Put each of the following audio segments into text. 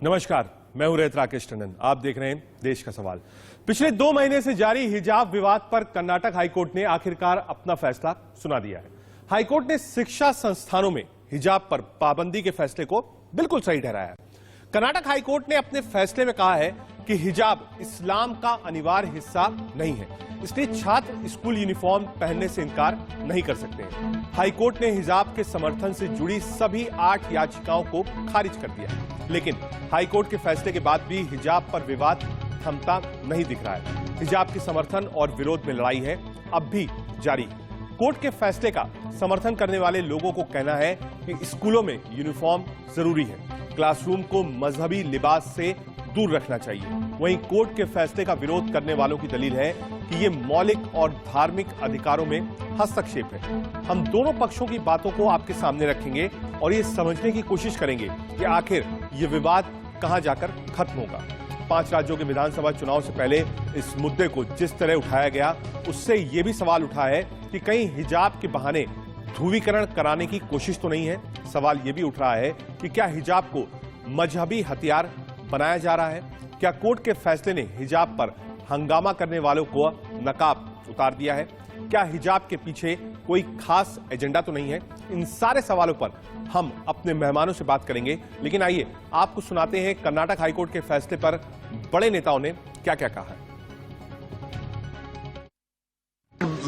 नमस्कार, मैं हूं रैत राकेश टंडन। आप देख रहे हैं देश का सवाल। पिछले 2 महीने से जारी हिजाब विवाद पर कर्नाटक हाईकोर्ट ने आखिरकार अपना फैसला सुना दिया है। हाईकोर्ट ने शिक्षा संस्थानों में हिजाब पर पाबंदी के फैसले को बिल्कुल सही ठहराया है। कर्नाटक हाईकोर्ट ने अपने फैसले में कहा है कि हिजाब इस्लाम का अनिवार्य हिस्सा नहीं है, इसलिए छात्र स्कूल यूनिफॉर्म पहनने से इनकार नहीं कर सकते हैं। हाईकोर्ट ने हिजाब के समर्थन से जुड़ी सभी 8 याचिकाओं को खारिज कर दिया है, लेकिन हाईकोर्ट के फैसले के बाद भी हिजाब पर विवाद थमता नहीं दिख रहा है। हिजाब के समर्थन और विरोध में लड़ाई है अब भी जारी। कोर्ट के फैसले का समर्थन करने वाले लोगों को कहना है कि स्कूलों में यूनिफॉर्म जरूरी है, क्लासरूम को मजहबी लिबास से दूर रखना चाहिए। वहीं कोर्ट के फैसले का विरोध करने वालों की दलील है कि ये मौलिक और धार्मिक अधिकारों में हस्तक्षेप है। हम दोनों पक्षों की बातों को आपके सामने रखेंगे और ये समझने की कोशिश करेंगे कि आखिर ये विवाद कहां जाकर खत्म होगा। 5 राज्यों के विधानसभा चुनाव से पहले इस मुद्दे को जिस तरह उठाया गया, उससे ये भी सवाल उठा है कि कहीं हिजाब के बहाने ध्रुवीकरण कराने की कोशिश तो नहीं है। सवाल ये भी उठ रहा है कि क्या हिजाब को मजहबी हथियार बनाया जा रहा है? क्या कोर्ट के फैसले ने हिजाब पर हंगामा करने वालों को नकाब उतार दिया है? क्या हिजाब के पीछे कोई खास एजेंडा तो नहीं है? इन सारे सवालों पर हम अपने मेहमानों से बात करेंगे, लेकिन आइए आपको सुनाते हैं कर्नाटक हाईकोर्ट के फैसले पर बड़े नेताओं ने क्या क्या कहा है।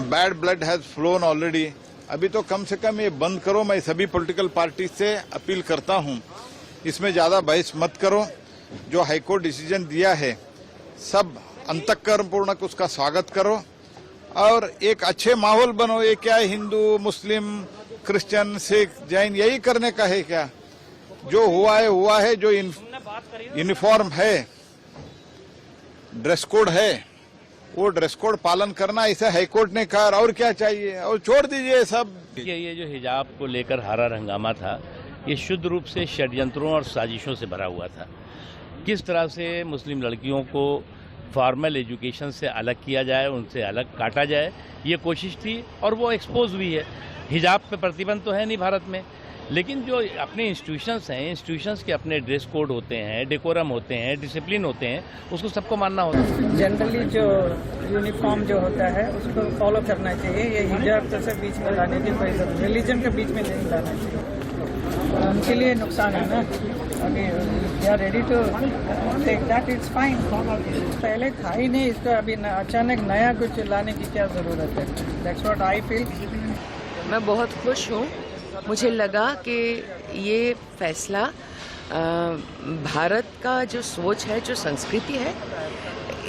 Bad blood has phloem already. अभी तो कम से कम ये बंद करो। मैं सभी पॉलिटिकल पार्टी से अपील करता हूं, इसमें ज्यादा बहस मत करो। जो हाईकोर्ट डिसीजन दिया है सब अंतःकरणपूर्वक उसका स्वागत करो और एक अच्छे माहौल बनो। ये क्या हिंदू, मुस्लिम, क्रिश्चियन, सिख, जैन यही करने का है क्या? जो हुआ है। जो यूनिफॉर्म है, ड्रेस कोड है, वो ड्रेस कोड पालन करना इसे हाईकोर्ट ने कहा। और क्या चाहिए? और छोड़ दीजिए सब। ये जो हिजाब को लेकर हारा हंगामा था, ये शुद्ध रूप से षड्यंत्रों और साजिशों से भरा हुआ था। किस तरह से मुस्लिम लड़कियों को फॉर्मल एजुकेशन से अलग किया जाए, उनसे अलग काटा जाए, ये कोशिश थी और वो एक्सपोज हुई है। हिजाब पे प्रतिबंध तो है नहीं भारत में, लेकिन जो अपने इंस्टीट्यूशंस हैं, इंस्टीट्यूशंस के अपने ड्रेस कोड होते हैं, डेकोरम होते हैं, डिसिप्लिन होते हैं, उसको सबको मानना होता है। जनरली जो यूनिफॉर्म जो होता है उसको फॉलो करना चाहिए। ये हिजाब जैसे बीच में लाने की कोई जरूरत, रिलीजन के बीच में नहीं लाना चाहिए। उनके लिए नुकसान है ना। अभी they are ready to take that, it's fine. पहले था ही नहीं, इसको अभी अचानक नया कुछ लाने की क्या ज़रूरत है? That's what I feel. मैं बहुत खुश हूँ। मुझे लगा कि ये फैसला भारत का जो सोच है, जो संस्कृति है,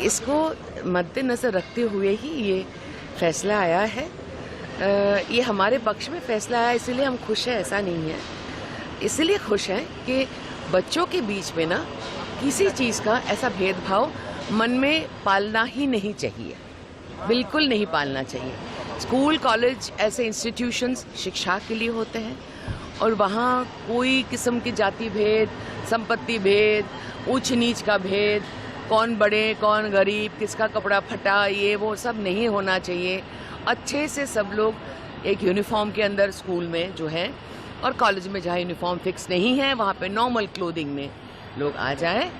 इसको मद्देनज़र रखते हुए ही ये फैसला आया है। ये हमारे पक्ष में फैसला आया, इसीलिए हम खुश हैं, ऐसा नहीं है। इसलिए खुश हैं कि बच्चों के बीच में ना किसी चीज़ का ऐसा भेदभाव मन में पालना ही नहीं चाहिए, बिल्कुल नहीं पालना चाहिए। स्कूल, कॉलेज ऐसे इंस्टीट्यूशंस शिक्षा के लिए होते हैं और वहाँ कोई किस्म की जाति भेद, संपत्ति भेद, ऊंच नीच का भेद, कौन बड़े कौन गरीब, किसका कपड़ा फटा, ये वो सब नहीं होना चाहिए। अच्छे से सब लोग एक यूनिफॉर्म के अंदर स्कूल में जो है और कॉलेज में जहाँ यूनिफॉर्म फिक्स नहीं है वहाँ पे नॉर्मल क्लोथिंग में लोग आ जाएं।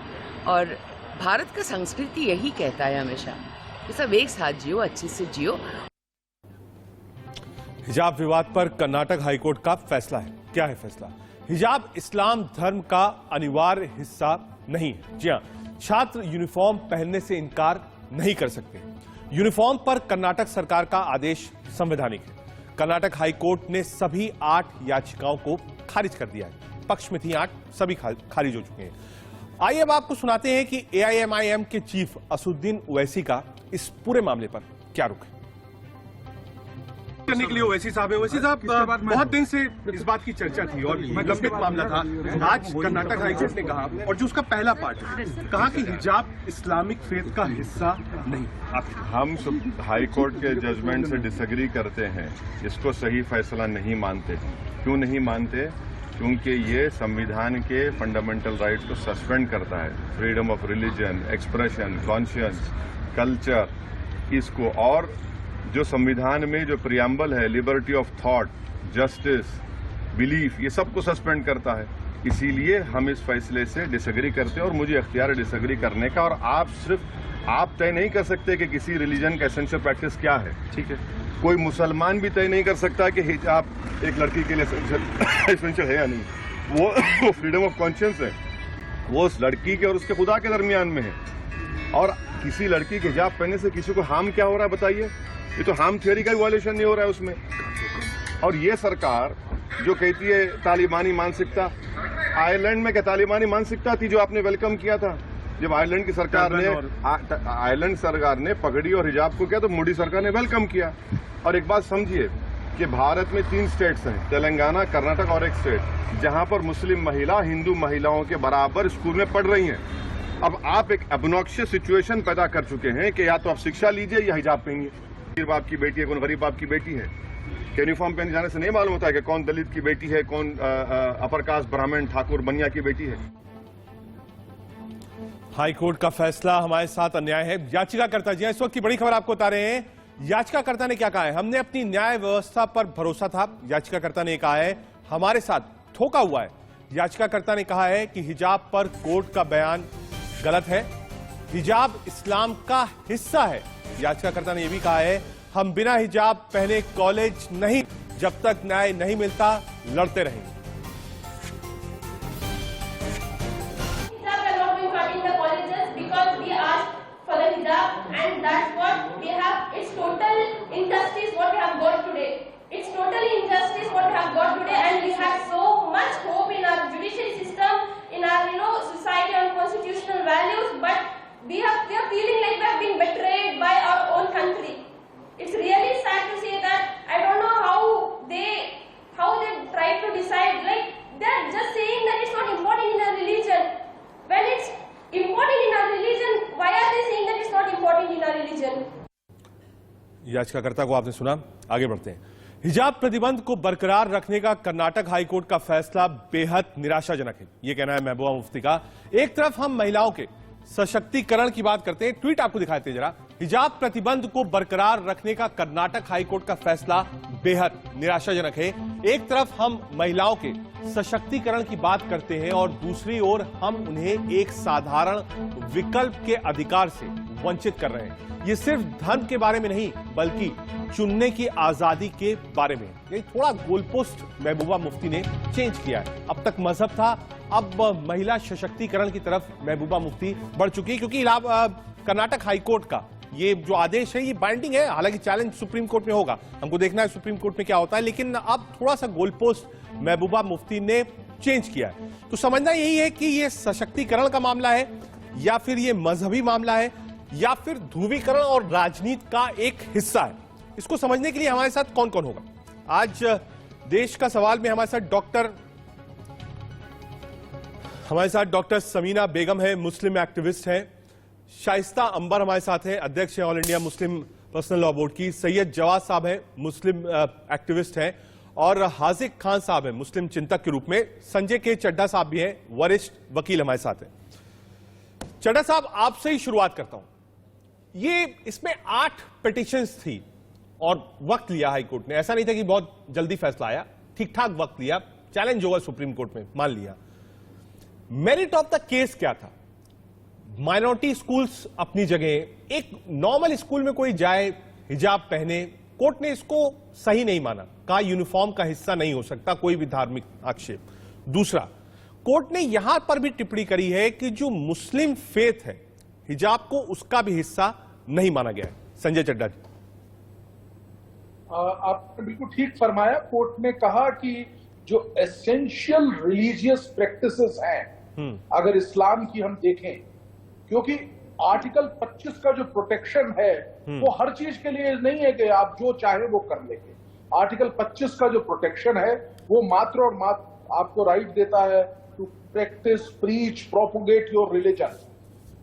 और भारत का संस्कृति यही कहता है हमेशा कि सब एक साथ जियो, अच्छे से जियो। हिजाब विवाद पर कर्नाटक हाईकोर्ट का फैसला है। क्या है फैसला? हिजाब इस्लाम धर्म का अनिवार्य हिस्सा नहीं है। जी हां, छात्र यूनिफॉर्म पहनने से इनकार नहीं कर सकते। यूनिफॉर्म पर कर्नाटक सरकार का आदेश संवैधानिक है। कर्नाटक हाईकोर्ट ने सभी 8 याचिकाओं को खारिज कर दिया है। पक्ष में थी 8, सभी खारिज हो चुके हैं। आइए अब आपको सुनाते हैं कि AIMIM के चीफ असुद्दीन ओवैसी का इस पूरे मामले पर क्या रुख है। करने के लिए ओवैसी साहब बहुत दिन से इस बात की चर्चा थी और लंबित मामला था। आज कर्नाटक हाईकोर्ट ने कहा, और जो उसका पहला पार्ट कहा कि हिजाब इस्लामिक फेथ का हिस्सा नहीं। हम हाईकोर्ट के जजमेंट से डिसएग्री करते हैं, इसको सही फैसला नहीं मानते। क्यों नहीं मानते? क्योंकि ये संविधान के फंडामेंटल राइट्स को सस्पेंड करता है। Freedom of religion, expression, conscience, culture, इसको, और जो संविधान में जो प्रियम्बल है, liberty of thought, justice, belief, ये सबको सस्पेंड करता है। इसीलिए हम इस फैसले से डिसएग्री करते हैं और मुझे अख्तियार है डिसएग्री करने का। और आप तय नहीं कर सकते कि किसी रिलीजन का एसेंशियल प्रैक्टिस क्या है, ठीक है। कोई मुसलमान भी तय नहीं कर सकता कि हिजाब एक लड़की के लिए एसेंशियल है या नहीं। वो फ्रीडम ऑफ कॉन्शियंस है, वो उस लड़की के और उसके खुदा के दरमियान में है। और किसी लड़की के हिजाब पहनने से किसी को हार्म क्या हो रहा है बताइए? ये तो हार्म थियरी का ही वायलेशन नहीं हो रहा है उसमें। और ये सरकार जो कहती है तालिबानी मानसिकता, आयरलैंड में क्या तालिबानी मानसिकता थी जो आपने वेलकम किया था? जब आयरलैंड की सरकार ने पगड़ी और हिजाब को किया तो मोदी सरकार ने वेलकम किया। और एक बात समझिए कि भारत में 3 स्टेट्स हैं, तेलंगाना, कर्नाटक और एक स्टेट, जहां पर मुस्लिम महिला हिंदू महिलाओं के बराबर स्कूल में पढ़ रही हैं। अब आप एक एब्नॉक्शियस सिचुएशन पैदा कर चुके हैं कि या तो आप शिक्षा लीजिए या हिजाब पहनिए। अमीर बाप की बेटी है, कौन गरीब बाप की बेटी है? यूनिफॉर्म पहने जाने से नहीं मालूम होता है कि कौन दलित की बेटी है, कौन अपर कास्ट ब्राह्मण ठाकुर बनिया की बेटी है। हाईकोर्ट का फैसला हमारे साथ अन्याय है। याचिकाकर्ता जी, इस वक्त की बड़ी खबर आपको बता रहे हैं। याचिकाकर्ता ने क्या कहा है? हमने अपनी न्याय व्यवस्था पर भरोसा था। याचिकाकर्ता ने कहा है हमारे साथ धोखा हुआ है। याचिकाकर्ता ने कहा है कि हिजाब पर कोर्ट का बयान गलत है, हिजाब इस्लाम का हिस्सा है। याचिकाकर्ता ने यह भी कहा है हम बिना हिजाब पहने कॉलेज नहीं, जब तक न्याय नहीं मिलता लड़ते रहेंगे। And that's what we have. It's total injustice what we have got today. It's totally injustice what we have got today, and we have so much hope in our judicial system, in our society and constitutional values. But we are feeling like we have been betrayed by our own country. It's really sad to say that. I don't know how they try to decide. Like they're just saying that it's not important in our religion. When it's important in our religion, why are they saying that it's not important in our religion? याचिकाकर्ता को आपने सुना, आगे बढ़ते हैं। हिजाब प्रतिबंध को बरकरार रखने का कर्नाटक हाईकोर्ट का फैसला बेहद निराशाजनक है, यह कहना है महबूबा मुफ्ती का। एक तरफ हम महिलाओं के सशक्तिकरण की बात करते हैं, ट्वीट आपको दिखाते हैं जरा। हिजाब प्रतिबंध को बरकरार रखने का कर्नाटक हाईकोर्ट का फैसला बेहद निराशाजनक है। एक तरफ हम महिलाओं के सशक्तिकरण की बात करते हैं और दूसरी ओर हम उन्हें एक साधारण विकल्प के अधिकार से वंचित कर रहे हैं। ये सिर्फ धर्म के बारे में नहीं बल्कि चुनने की आजादी के बारे में। ये थोड़ा गोलपोस्ट महबूबा मुफ्ती ने चेंज किया है। अब तक मजहब था, अब महिला सशक्तिकरण की तरफ महबूबा मुफ्ती बढ़ चुकी है, क्योंकि कर्नाटक हाईकोर्ट का ये जो आदेश है ये बाइंडिंग है। हालांकि चैलेंज सुप्रीम कोर्ट में होगा, हमको देखना है सुप्रीम कोर्ट में क्या होता है, लेकिन अब थोड़ा सा गोलपोस्ट महबूबा मुफ्ती ने चेंज किया है। तो समझना यही है कि ये सशक्तिकरण का मामला है या फिर ये मजहबी मामला है या फिर ध्रुवीकरण और राजनीति का एक हिस्सा है। इसको समझने के लिए हमारे साथ कौन कौन होगा आज देश का सवाल में हमारे साथ डॉक्टर समीना बेगम है, मुस्लिम एक्टिविस्ट हैं। शाइस्ता अंबर हमारे साथ हैं, अध्यक्ष हैं all India Muslim personal law board की। सैयद जवाद साहब हैं, मुस्लिम एक्टिविस्ट हैं। और हाजिक खान साहब हैं, मुस्लिम चिंतक के रूप में। संजय के चड्ढा साहब भी हैं, वरिष्ठ वकील हमारे साथ हैं। चड्ढा साहब, आपसे ही शुरुआत करता हूं। इसमें 8 पिटिशंस थी और वक्त लिया हाईकोर्ट ने। ऐसा नहीं था कि बहुत जल्दी फैसला आया, ठीक ठाक वक्त लिया। चैलेंज होगा सुप्रीम कोर्ट में, मान लिया। मेरिट ऑफ द केस क्या था? माइनॉरिटी स्कूल्स अपनी जगह, एक नॉर्मल स्कूल में कोई जाए हिजाब पहने, कोर्ट ने इसको सही नहीं माना, कहा यूनिफॉर्म का हिस्सा नहीं हो सकता कोई भी धार्मिक आक्षेप। दूसरा, कोर्ट ने यहां पर भी टिप्पणी करी है कि जो मुस्लिम फेथ है हिजाब को उसका भी हिस्सा नहीं माना गया है। संजय चड्ढा जी, आपने बिल्कुल ठीक फरमाया। कोर्ट ने कहा कि जो एसेंशियल रिलीजियस प्रैक्टिसेस हैं, अगर इस्लाम की हम देखें, क्योंकि आर्टिकल 25 का जो प्रोटेक्शन है वो हर चीज के लिए नहीं है कि आप जो चाहे वो कर लेंगे। आर्टिकल 25 का जो प्रोटेक्शन है वो मात्र और मात्र आपको राइट देता है to practice, preach, propagate your religion.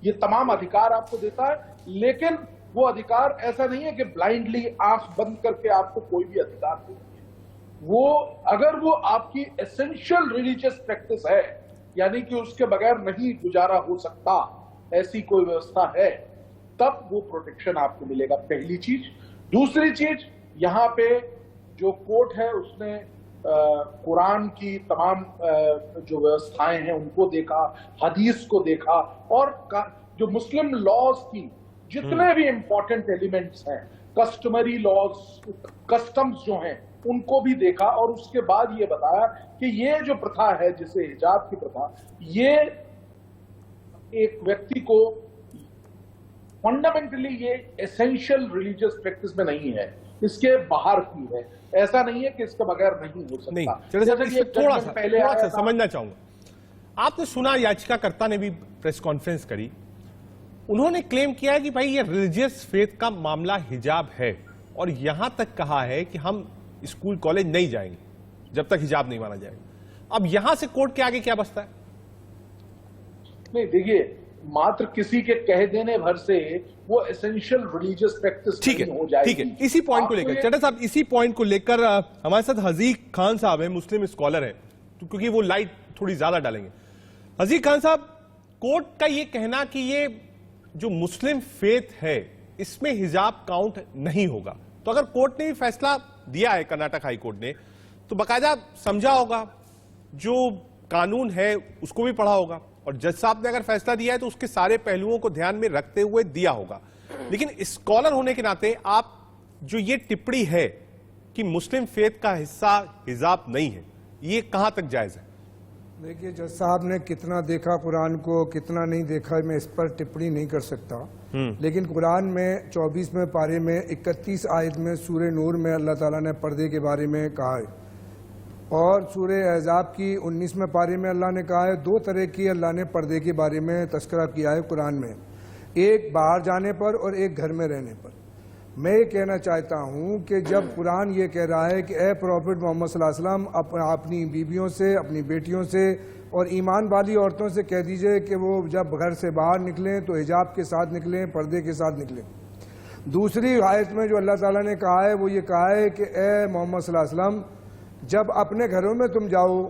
ये तमाम अधिकार आपको देता है, लेकिन वो अधिकार ऐसा नहीं है कि ब्लाइंडली आंख बंद करके आपको कोई भी अधिकार नहीं है। वो अगर वो आपकी एसेंशियल रिलीजियस प्रैक्टिस है, यानी कि उसके बगैर नहीं गुजारा हो सकता, ऐसी कोई व्यवस्था है, तब वो प्रोटेक्शन आपको मिलेगा। पहली चीज। दूसरी चीज, यहां पे जो कोर्ट है उसने कुरान की तमाम जो व्यवस्थाएं हैं उनको देखा, हदीस को देखा, और जो मुस्लिम लॉज की जितने भी इंपॉर्टेंट एलिमेंट्स हैं, कस्टमरी लॉज, कस्टम्स जो हैं, उनको भी देखा, और उसके बाद ये बताया कि ये जो प्रथा है, जिसे हिजाब की प्रथा, ये एक व्यक्ति को फंडामेंटली ये एसेंशियल रिलीजियस प्रैक्टिस में नहीं है, इसके बाहर की है। ऐसा नहीं है कि इसके बगैर नहीं हो सकता। नहीं, थोड़ा सा समझना चाहूंगा। आपने सुना याचिकाकर्ता ने भी प्रेस कॉन्फ्रेंस करी, उन्होंने क्लेम किया है कि भाई ये रिलीजियस फेथ का मामला हिजाब है, और यहां तक कहा है कि हम स्कूल कॉलेज नहीं जाएंगे जब तक हिजाब नहीं माना जाएगा। अब यहां से कोर्ट के आगे क्या बचता है? नहीं, देखिए, मात्र किसी के कह देने भर से वो एसेंशियल रिलीजियस प्रैक्टिस नहीं हो जाएगी। ठीक है, इसी पॉइंट को लेकर चड्ढा साहब, इसी पॉइंट को लेकर हमारे साथ हजीक खान साहब हैं, मुस्लिम स्कॉलर हैं, तो क्योंकि वो लाइट थोड़ी ज्यादा डालेंगे। हजीक खान साहब, कोर्ट का ये कहना कि ये जो मुस्लिम फेथ है इसमें हिजाब काउंट नहीं होगा, तो अगर कोर्ट ने भी फैसला दिया है, कर्नाटक हाई कोर्ट ने, तो बाकायदा समझा होगा, जो कानून है उसको भी पढ़ा होगा, और जज साहब ने अगर फैसला दिया है तो उसके सारे पहलुओं को ध्यान में रखते हुए दिया होगा। लेकिन स्कॉलर होने के नाते आप जो ये टिप्पणी है कि मुस्लिम फेथ का हिस्सा हिजाब नहीं है, ये कहां तक जायज है? देखिए, जज साहब ने कितना देखा कुरान को, कितना नहीं देखा, मैं इस पर टिप्पणी नहीं कर सकता। लेकिन कुरान में 24वें पारे में 31 आयत में सूरह नूर में अल्लाह ताला ने पर्दे के बारे में कहा है, और सूरह अहज़ाब की 19वें पारे में अल्लाह ने कहा है। दो तरह की अल्लाह ने पर्दे के बारे में तस्करा किया है कुरान में, एक बाहर जाने पर और एक घर में रहने पर। मैं ये कहना चाहता हूँ कि जब कुरान ये कह रहा है कि ए प्रॉफिट मोहम्मद सल्लल्लाहु अलैहि वसल्लम अपनी बीवियों से, अपनी बेटियों से और ईमान वाली औरतों से कह दीजिए कि वो जब घर से बाहर निकलें तो हिजाब के साथ निकलें, पर्दे के साथ निकलें। दूसरी आयत में जो अल्लाह ताला ने कहा है वो ये कहा है कि ए मोहम्मद सल्लल्लाहु अलैहि वसल्लम, जब अपने घरों में तुम जाओ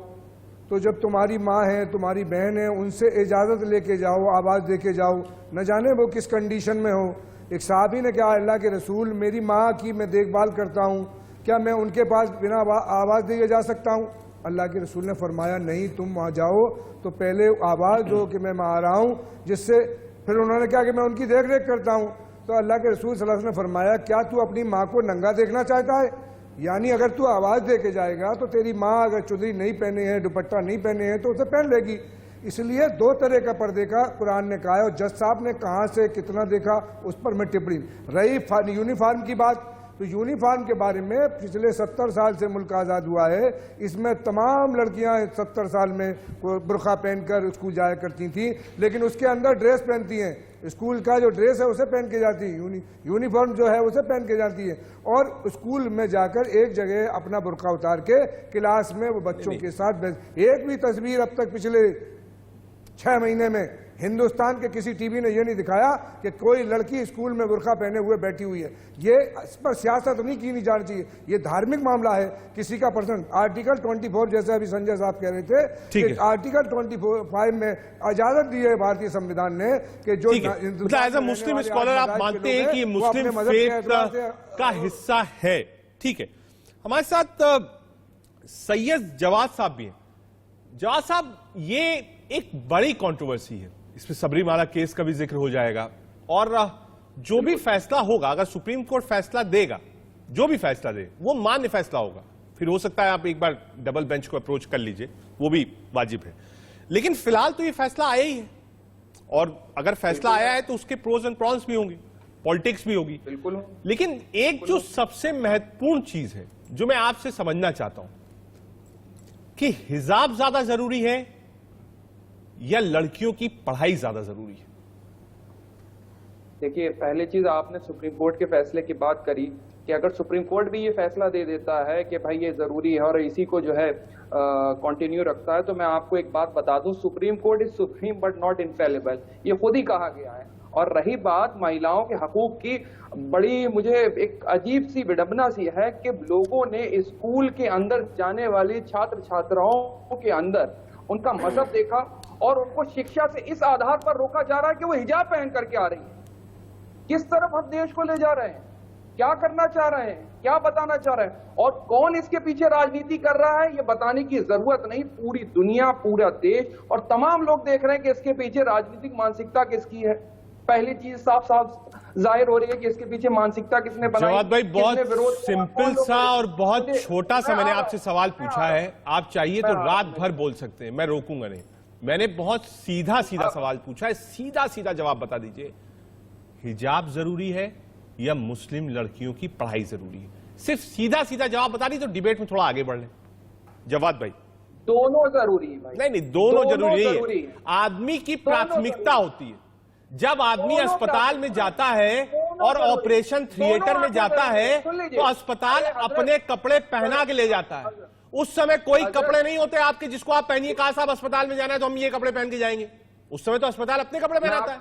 तो जब तुम्हारी माँ है, तुम्हारी बहन है, उनसे इजाज़त लेके जाओ, आवाज़ दे के जाओ, न जाने वो किस कंडीशन में हो। एक साहबी ने कहा, अल्लाह के रसूल, मेरी माँ की मैं देखभाल करता हूँ, क्या मैं उनके पास बिना आवाज़ दिए जा सकता हूँ? अल्लाह के रसूल ने फरमाया, नहीं, तुम वहाँ जाओ तो पहले आवाज़ दो कि मैं आ रहा हूँ, जिससे फिर उन्होंने कहा कि मैं उनकी देख रेख करता हूँ। तो अल्लाह के रसूल सल्लल्लाहु अलैहि वसल्लम ने फरमाया, क्या तू अपनी माँ को नंगा देखना चाहता है? यानी अगर तू आवाज़ दे के जाएगा तो तेरी माँ अगर चुदरी नहीं पहने हैं, दुपट्टा नहीं पहने हैं, तो उसे पहन लेगी। इसलिए दो तरह का पर्दे का कुरान ने कहा है, और जज साहब ने कहाँ से कितना देखा उस पर मैं टिप्पणी। रही यूनिफॉर्म की बात, तो यूनिफॉर्म के बारे में पिछले 70 साल से मुल्क आज़ाद हुआ है, इसमें तमाम लड़कियां 70 साल में बुर्का पहनकर स्कूल जाया करती थी, लेकिन उसके अंदर ड्रेस पहनती हैं, स्कूल का जो ड्रेस है उसे पहन के जाती है, यूनिफॉर्म जो है उसे पहन के जाती है, और स्कूल में जाकर एक जगह अपना बुर्का उतार के क्लास में वो बच्चों के साथ एक भी तस्वीर अब तक पिछले 6 महीने में हिंदुस्तान के किसी टीवी ने यह नहीं दिखाया कि कोई लड़की स्कूल में बुर्का पहने हुए बैठी हुई है। ये इस पर सियासत नहीं की नहीं जानी चाहिए, ये धार्मिक मामला है, किसी का पर्सन। आर्टिकल 24 जैसे अभी संजय साहब कह रहे थे कि आर्टिकल 25 में इजाजत दी है भारतीय संविधान ने कि जो एज अ मुस्लिम स्कॉलर आप मानते हैं कि मुस्लिम फेथ का हिस्सा है, ठीक है। हमारे साथ सैयद जवाद साहब भी हैं। जवाद साहब, ये एक बड़ी कंट्रोवर्सी है, इसमें सबरीमाला केस का भी जिक्र हो जाएगा, और जो भी फैसला होगा, अगर सुप्रीम कोर्ट फैसला देगा, जो भी फैसला दे वो मान्य फैसला होगा, फिर हो सकता है आप एक बार डबल बेंच को अप्रोच कर लीजिए, वो भी वाजिब है। लेकिन फिलहाल तो ये फैसला आया ही है, और अगर फैसला आया है तो उसके प्रोज एंड प्रॉन्स भी होंगे, पॉलिटिक्स भी होगी। बिल्कुल। लेकिन एक जो सबसे महत्वपूर्ण चीज है जो मैं आपसे समझना चाहता हूं कि हिजाब ज्यादा जरूरी है या लड़कियों की पढ़ाई ज्यादा जरूरी है? देखिए, पहली चीज आपने सुप्रीम कोर्ट के फैसले की बात करी कि अगर सुप्रीम कोर्ट भी ये फैसला दे देता है कि भाई ये जरूरी है और इसी को जो है कंटिन्यू रखता है, तो मैं आपको एक बात बता दूं, supreme court is supreme but not infallible, ये खुद ही कहा गया है। और रही बात महिलाओं के हकूक की, बड़ी मुझे एक अजीब सी विडंबना सी है कि लोगों ने स्कूल के अंदर जाने वाली छात्र छात्राओं के अंदर उनका मजहब देखा और उनको शिक्षा से इस आधार पर रोका जा रहा है कि वो हिजाब पहन करके आ रही है। किस तरफ हम देश को ले जा रहे हैं? क्या करना चाह रहे हैं, क्या बताना चाह रहे हैं, और कौन इसके पीछे राजनीति कर रहा है, ये बताने की जरूरत नहीं। पूरी दुनिया, पूरा देश और तमाम लोग देख रहे हैं कि इसके पीछे राजनीतिक मानसिकता किसकी है। पहली चीज साफ साफ जाहिर हो रही है कि इसके पीछे मानसिकता किसने बनाई। जवाद भाई, बहुत किसने विरोध किया, सिंपल कौन सा लोग- और बहुत मुझे- छोटा सा मैंने आपसे सवाल पूछा है। आप चाहिए तो मैं- रात भर बोल सकते हैं, मैं रोकूंगा नहीं। मैंने बहुत सीधा सीधा सवाल पूछा है, सीधा सीधा जवाब बता दीजिए। हिजाब जरूरी है या मुस्लिम लड़कियों की पढ़ाई जरूरी है? सिर्फ सीधा सीधा जवाब बता दी तो डिबेट में थोड़ा आगे बढ़ लें। जवाद भाई, दोनों जरूरी है भाई। नहीं, दोनों जरूरी जरूरी है। है। आदमी की दोनों प्राथमिकता जरूरी। होती है। जब आदमी दोनों अस्पताल में जाता है दोनों और जरूरी। ऑपरेशन थिएटर दोनों में जाता जरूरी। है सुन लीजिए। तो अस्पताल अरे हजरत- अपने कपड़े पहना के ले जाता है। उस समय कोई हजरत- कपड़े नहीं होते आपके जिसको आप पहनिए, कहा साहब अस्पताल में जाना है तो हम ये कपड़े पहन के जाएंगे। उस समय तो अस्पताल अपने कपड़े पहनाता है।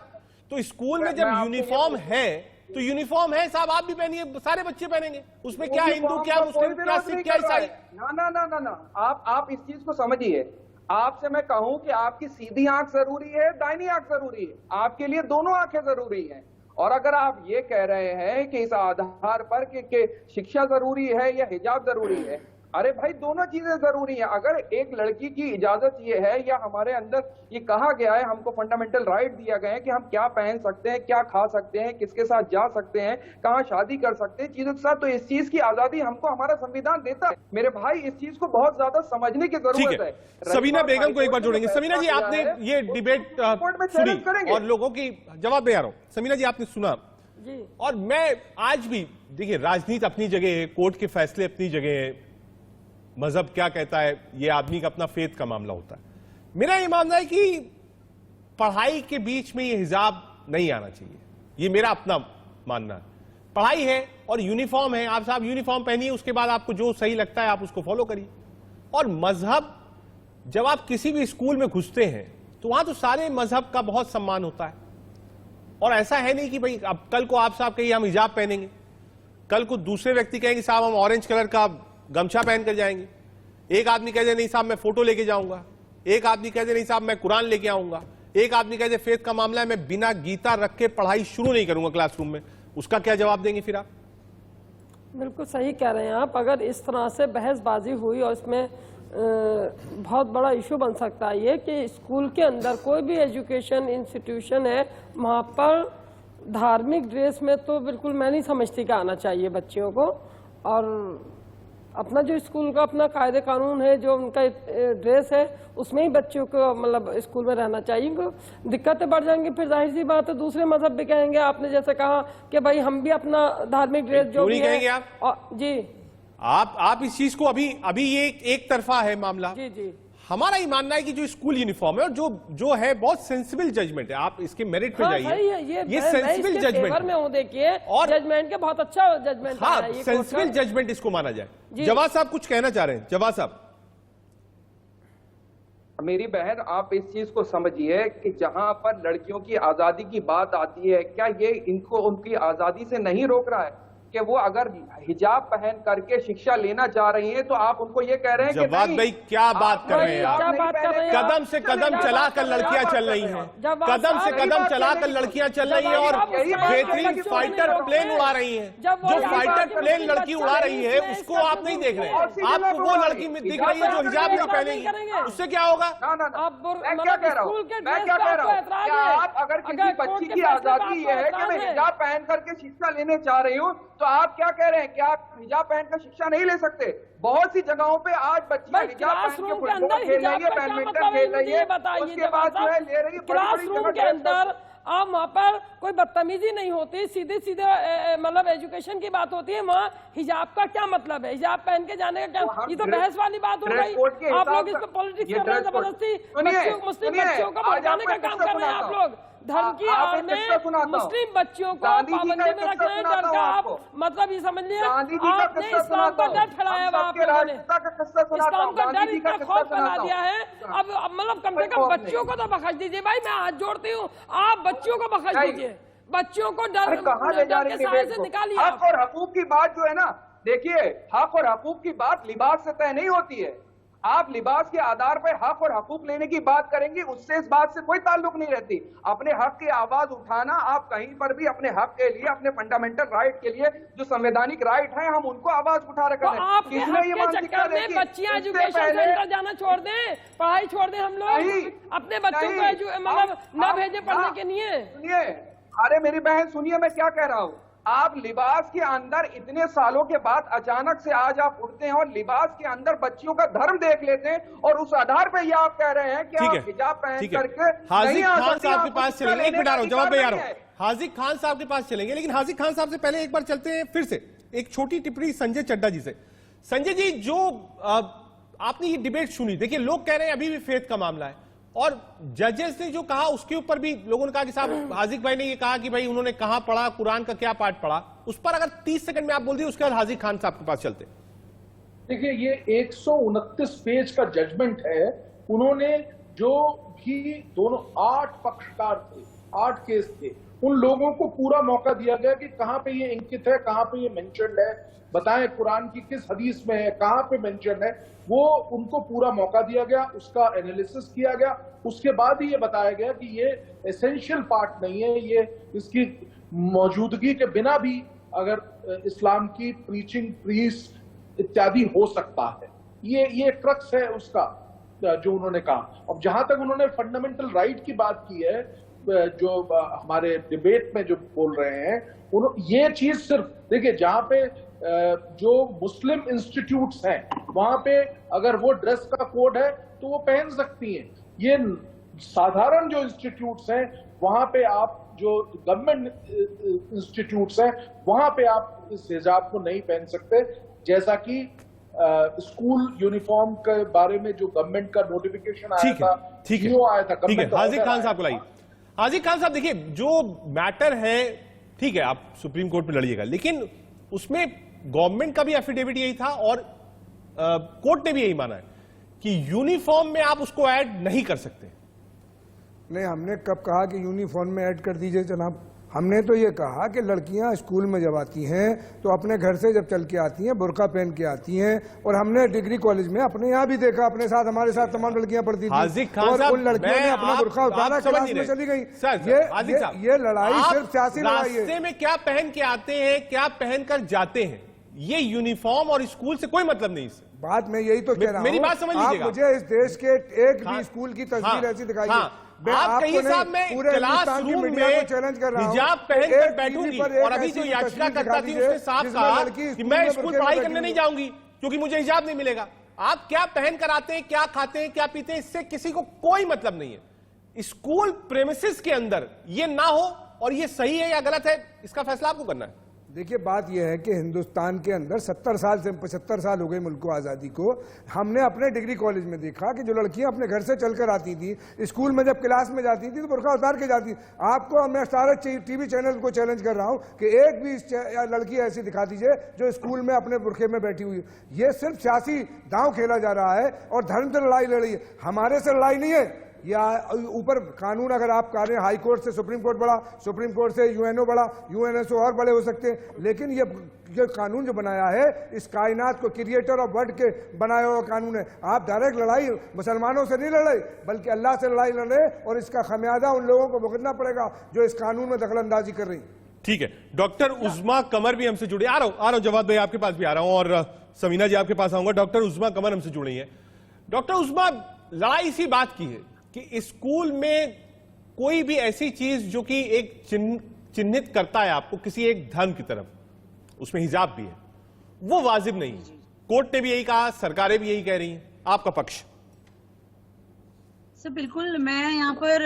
तो स्कूल में जब मैं आपको यूनिफॉर्म ये- है तो यूनिफॉर्म है साहब, आप भी पहनिए, सारे बच्चे पहनेंगे। उसमें क्या हिंदू, क्या मुस्लिम, क्या सिख, क्या ईसाई? ना ना ना ना ना, आप इस चीज को समझिए। आपसे मैं कहूं कि आपकी सीधी आंख जरूरी है, दाहिनी आंख जरूरी है, आपके लिए दोनों आंखें जरूरी हैं। और अगर आप ये कह रहे हैं कि इस आधार पर कि शिक्षा जरूरी है या हिजाब जरूरी है, अरे भाई दोनों चीजें जरूरी हैं। अगर एक लड़की की इजाजत ये है या हमारे अंदर ये कहा गया है, हमको फंडामेंटल राइट दिया गया है कि हम क्या पहन सकते हैं, क्या खा सकते हैं, किसके साथ जा सकते हैं, कहाँ शादी कर सकते हैं, चीजों के साथ, तो इस चीज की आजादी हमको हमारा संविधान देता है। मेरे भाई, इस चीज को बहुत ज्यादा समझने की ठीक जरूरत है। है। सबीना बेगम को एक बार जोड़ेंगे। फैसला सबीना जी, किया आपने है, ये डिबेट कोर्ट में सुनी चैलेंज करेंगे। और लोगों की जवाब दे आ रहा हूं। सबीना जी, आपने सुना जी। और मैं आज भी, देखिए, राजनीति अपनी जगह है, कोर्ट के फैसले अपनी जगह है, मजहब क्या कहता है ये आदमी का अपना फेथ का मामला होता है। मेरा ये मानना है कि पढ़ाई के बीच में ये हिजाब नहीं आना चाहिए, ये मेरा अपना मानना है। पढ़ाई है और यूनिफॉर्म है, आप साहब यूनिफॉर्म पहनिए, उसके बाद आपको जो सही लगता है आप उसको फॉलो करिए। और मजहब, जब आप किसी भी स्कूल में घुसते हैं तो वहां तो सारे मजहब का बहुत सम्मान होता है। और ऐसा है नहीं कि भाई अब कल को आप साहब कहिए हम हिजाब पहनेंगे, कल को दूसरे व्यक्ति कहेंगे साहब हम ऑरेंज कलर का गमछा पहन कर जाएंगे, एक आदमी कह दे नहीं साहब मैं फोटो लेके जाऊंगा, एक आदमी कह दे नहीं साहब मैं कुरान लेके आऊंगा, एक आदमी कह दे फेथ का मामला है मैं बिना गीता रख के पढ़ाई शुरू नहीं करूंगा क्लासरूम में। उसका क्या जवाब देंगे फिर आप? बिल्कुल सही कह रहे हैं आप। अगर इस तरह से बहसबाजी हुई और इसमें बहुत बड़ा इशू बन सकता है ये कि स्कूल के अंदर कोई भी एजुकेशन इंस्टीट्यूशन है, वहाँ पर धार्मिक ड्रेस में तो बिल्कुल मैं नहीं समझती कि आना चाहिए बच्चियों को। और अपना जो स्कूल का अपना कायदे कानून है, जो उनका ड्रेस है, उसमें ही बच्चों को मतलब स्कूल में रहना चाहिए। उनको दिक्कतें बढ़ जाएंगी, फिर जाहिर सी बात है दूसरे मजहब भी कहेंगे, आपने जैसे कहा कि भाई हम भी अपना धार्मिक ड्रेस जो भी कहेंगे है आप? जी आप इस चीज को अभी ये एक तरफा है मामला। जी जी हमारा ही मानना है कि जो स्कूल यूनिफॉर्म है और जो है बहुत सेंसिबल जजमेंट है, आप इसके मेरिट पे हाँ, जाइए। सही है, ये मैं सेंसिबल इसके जजमेंट फेवर में हूँ। देखिए और जजमेंट के बहुत अच्छा जजमेंट हाँ, है ये सेंसिबल कोर्ट का। जजमेंट इसको माना जाए। जी। जवाद साहब कुछ कहना चाह रहे हैं? जवाद साहब, मेरी बहन, आप इस चीज को समझिए कि जहां पर लड़कियों की आजादी की बात आती है, क्या ये इनको उनकी आजादी से नहीं रोक रहा है कि वो अगर हिजाब पहन करके शिक्षा लेना चाह रही हैं तो आप उनको ये कह रहे हैं कि जवाद नहीं, भाई क्या बात आप कर रहे हैं आप? क्या बात कर रहे हैं? कदम से कदम चलाकर लड़कियां चल रही हैं, कदम से कदम चलाकर लड़कियां चल रही हैं और बेहतरीन फाइटर प्लेन उड़ा रही हैं। जो फाइटर प्लेन लड़की उड़ा रही है उसको आप नहीं देख रहे हैं, आपको वो लड़की दिख रही है जो हिजाब नहीं पहनेगी। उससे क्या होगा? ना ना ना, आप मैं क्या कह रहा हूँ, मैं क्या कह रहा हूँ, क्या आप अगर किसी बच्ची की आजादी ये है कि मैं हिजाब पहन करके शिक्षा लेने चाह रही हूँ, तो आप क्या कह रहे हैं कि आप हिजाब पहनकर शिक्षा नहीं ले सकते? बहुत सी जगहों पे आज बच्चियां हिजाब पहन के फुटबॉल खेल रही है, बैडमिंटन खेल रही है, उसके बाद जो है ले रही है क्लासरूम के अंदर आप वहाँ पर कोई बदतमीजी नहीं होती, सीधे सीधे मतलब एजुकेशन की बात होती है। वहाँ हिजाब का क्या मतलब है? हिजाब पहन के जाने का क्या? ये तो बहस वाली बात हो गई। आप लोग इसको पॉलिटिक्स कर रहे हैं, जबरदस्ती मुस्लिम बच्चियों को भड़काने का काम कर रहे हैं आप लोग। धर्म की आड़ में मुस्लिम बच्चियों को पाबंदी में रख रहे हैं, डर का आप मतलब ये समझ लिया आपने इस्लाम का डर फैलाया हुआ, आप लोगों ने इस्लाम का डर इतना खौफ फैला दिया है। अब मतलब कम से कम बच्चियों को तो बख्श दीजिए भाई, मैं हाथ जोड़ती हूँ, आप बच्चियों को बख्श दीजिए, बच्चियों को डर के साए से निकालिए। हक और हकूक की बात जो है ना, देखिए हक और हकूक की बात लिबास से तय नहीं होती है। आप लिबास के आधार पर हक और हकूक लेने की बात करेंगे, उससे इस बात से कोई ताल्लुक नहीं रहती। अपने हक की आवाज उठाना, आप कहीं पर भी अपने हक के लिए, अपने फंडामेंटल राइट के लिए जो संवैधानिक राइट है, हम उनको आवाज उठा रहे हैं। आपके हक के चक्कर में बच्चियां एजुकेशन सेंटर जाना छोड़ दें, पढ़ाई छोड़ दें, हम लोग अपने बच्चों को मतलब न भेजे पढ़ने के लिए। सुनिए, अरे मेरी बहन सुनिए, मैं क्या कह रहा हूँ। आप लिबास के अंदर इतने सालों के बाद अचानक से आज आप उठते हैं और लिबास के अंदर बच्चियों का धर्म देख लेते हैं और उस आधार पर ये आप कह रहे हैं कि आप हिजाब पहन करके हाजिक खान साहब के पास चलेंगे, एक मिनट आ रहा हूं, जवाब में आ रहा हूं। हाजिक खान साहब के पास चलेंगे, लेकिन हाजिक खान साहब से पहले एक बार चलते हैं फिर से एक छोटी टिप्पणी संजय चड्डा जी से। संजय जी, जो आपने ये डिबेट सुनी, देखिए लोग कह रहे हैं अभी भी फेथ का मामला है, और जजेस ने जो कहा उसके ऊपर भी लोगों ने कहा कि साहब, हाजिक भाई ने ये कहा कि भाई उन्होंने कहां पढ़ा, कुरान का क्या पाठ पढ़ा, उस पर अगर 30 सेकंड में आप बोल दिए, उसके बाद हाजिक खान साहब के पास चलते। देखिए, ये 129 पेज का जजमेंट है। उन्होंने जो भी दोनों 8 पक्षकार थे, 8 केस थे, उन लोगों को पूरा मौका दिया गया कि कहां पे ये इंकित है, कहां पे ये मेंशन्ड है, बताएं कुरान की किस हदीस में है, कहां पे मेंशन है। वो उनको पूरा मौका दिया गया, उसका एनालिसिस किया गया, उसके बाद ही ये बताया गया कि ये एसेंशियल पार्ट नहीं है, ये इसकी मौजूदगी के बिना भी अगर इस्लाम की प्रीचिंग, प्रीस इत्यादि हो सकता है। ये क्रक्स है उसका जो उन्होंने कहा। अब जहां तक उन्होंने फंडामेंटल राइट की बात की है, जो हमारे डिबेट में जो बोल रहे हैं, ये चीज सिर्फ देखिए, जहां पे जो मुस्लिम इंस्टीट्यूट्स हैं वहां पे अगर वो ड्रेस का कोड है तो वो पहन सकती हैं। ये साधारण जो इंस्टीट्यूट्स हैं वहां पे आप, जो गवर्नमेंट इंस्टीट्यूट्स हैं वहां पे आप इस हिजाब को नहीं पहन सकते। जैसा कि स्कूल यूनिफॉर्म के बारे में जो गवर्नमेंट का नोटिफिकेशन आया था, जीओ आया था, ठीक है, हाजिक खान साहब को लाइए। हाजिक खान साहब, देखिए जो मैटर है, ठीक है आप सुप्रीम कोर्ट में लड़िएगा, लेकिन उसमें गवर्नमेंट का भी एफिडेविट यही था और कोर्ट ने भी यही माना है कि यूनिफॉर्म में आप उसको ऐड नहीं कर सकते। नहीं, हमने कब कहा कि यूनिफॉर्म में ऐड कर दीजिए जनाब? हमने तो ये कहा कि लड़कियां स्कूल में जब आती हैं तो अपने घर से जब चल के आती हैं बुर्का पहन के आती हैं, और हमने डिग्री कॉलेज में अपने यहाँ भी देखा, अपने साथ हमारे साथ तमाम लड़कियां पढ़ती थी और उन लड़कियों ने अपना बुर्का उतारा, क्लास में चली गई। ये लड़ाई सिर्फ सियासी लड़ाई है। रास्ते में क्या पहन के आते हैं, क्या पहनकर जाते हैं, ये यूनिफॉर्म और स्कूल से कोई मतलब नहीं। इससे बात मैं यही तो कह रहा हूं, मेरी बात समझ लीजिएगा। मुझे इस देश के एक भी स्कूल की तस्वीर ऐसी दिखाई आप कहीं साहब में क्लासरूम में चैलेंज कर रहा हूं, हिजाब पहनकर बैठूंगी, और अभी जो याचिकाकर्ता थी उसने साफ कहा कि मैं स्कूल पढ़ाई करने नहीं जाऊंगी क्योंकि मुझे हिजाब नहीं मिलेगा। आप क्या पहनकर आते हैं, क्या खाते हैं, क्या पीते हैं, इससे किसी को कोई मतलब नहीं है। स्कूल प्रेमिसेस के अंदर ये ना हो, और ये सही है या गलत है इसका फैसला आपको करना है। देखिए, बात यह है कि हिंदुस्तान के अंदर 70 साल से 75 साल हो गए मुल्क को आज़ादी को। हमने अपने डिग्री कॉलेज में देखा कि जो लड़कियां अपने घर से चलकर आती थी, स्कूल में जब क्लास में जाती थी तो बुर्का उतार के जाती। आपको मैं सारे टीवी चैनल को चैलेंज कर रहा हूं कि एक भी लड़की ऐसी दिखा दीजिए जो स्कूल में अपने बुर्के में बैठी हुई। ये सिर्फ सियासी दांव खेला जा रहा है और धर्म से लड़ाई लड़ रही है, हमारे से लड़ाई नहीं है। या ऊपर कानून अगर आप कह रहे हैं हाई कोर्ट से सुप्रीम कोर्ट बढ़ा, सुप्रीम कोर्ट से यूएनओ बढ़ा, यूएनओ से और बड़े हो सकते हैं, लेकिन ये कानून जो बनाया है इस कायनात को क्रिएटर ऑफ वर्ल्ड के बनाया हुआ कानून है। आप डायरेक्ट लड़ाई मुसलमानों से नहीं लड़े बल्कि अल्लाह से लड़ाई लड़ रहे, और इसका खमियाजा उन लोगों को भुगतना पड़ेगा जो इस कानून में दखलंदाजी कर रही। ठीक है, डॉक्टर उज़्मा कमर भी हमसे जुड़े। आ रहा हूं जवाब भाई आपके पास भी आ रहा हूं, और समीना जी आपके पास आऊंगा। डॉक्टर उज़्मा कमर हमसे जुड़ी है। डॉक्टर उज़्मा, लड़ाई इसी बात की है कि स्कूल में कोई भी ऐसी चीज जो कि एक चिन्हित करता है आपको किसी एक धर्म की तरफ, उसमें हिजाब भी है, वो वाजिब नहीं है। कोर्ट ने भी यही कहा, सरकारें भी यही कह रही हैं, आपका पक्ष? सर बिल्कुल, मैं यहाँ पर